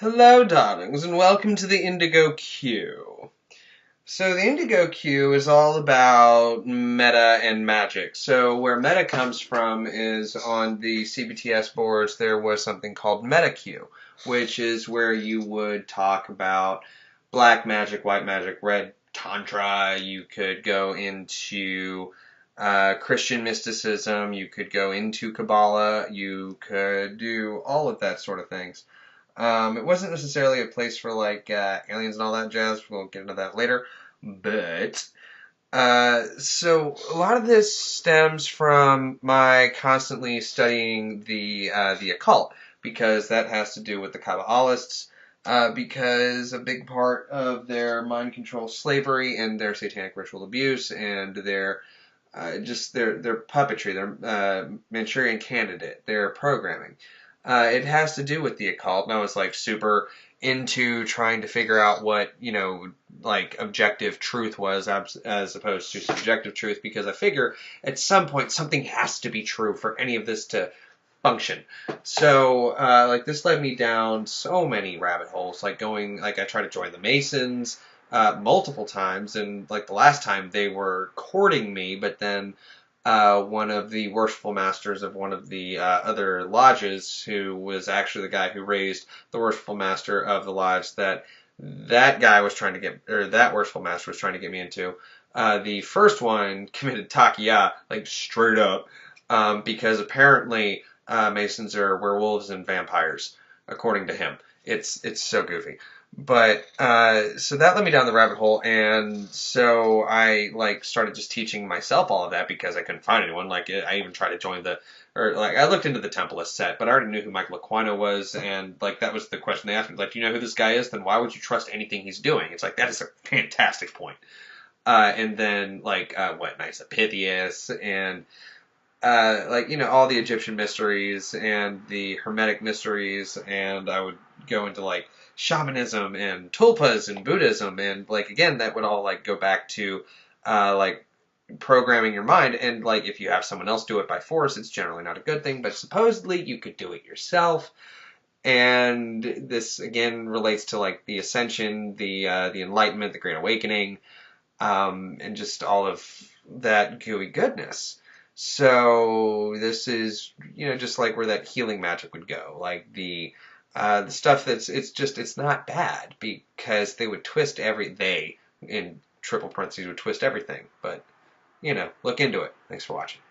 Hello, darlings, and welcome to the Indigo Q. So the Indigo Q is all about meta and magic. So where meta comes from is on the CBTS boards there was something called Meta Q, which is where you would talk about black magic, white magic, red tantra. You could go into Christian mysticism. You could go into Kabbalah. You could do all of that sort of things. It wasn't necessarily a place for like aliens and all that jazz. We'll get into that later. But so a lot of this stems from my constantly studying the occult because that has to do with the Kabbalists. Because a big part of their mind control slavery and their satanic ritual abuse and their just their puppetry, their Manchurian Candidate, their programming. It has to do with the occult, and I was like super into trying to figure out what, like objective truth was as opposed to subjective truth, because I figure at some point something has to be true for any of this to function. So, like this led me down so many rabbit holes, like I tried to join the Masons, multiple times, and like the last time they were courting me, but then one of the worshipful masters of one of the other lodges, who was actually the guy who raised the worshipful master of the lodge that guy was trying to get, or that worshipful master was trying to get me into. The first one committed takia, like straight up, because apparently Masons are werewolves and vampires, according to him. It's so goofy. But so that led me down the rabbit hole, and so I like started just teaching myself all of that because I couldn't find anyone. Like I even tried to join I looked into the Templeist set, but I already knew who Michael Aquino was, and like that was the question they asked me. Like, do you know who this guy is? Then why would you trust anything he's doing? It's like that is a fantastic point. And then Knights of Pythias and all the Egyptian mysteries and the Hermetic mysteries, and I would go into like shamanism and tulpas and Buddhism, and like again that would all like go back to like programming your mind, and like if you have someone else do it by force, it's generally not a good thing, but supposedly you could do it yourself. And this again relates to like the ascension, the enlightenment, the great awakening, and just all of that gooey goodness. So this is, just like where that healing magic would go, like the stuff it's not bad because they would twist they in triple parentheses would twist everything, but look into it. Thanks for watching.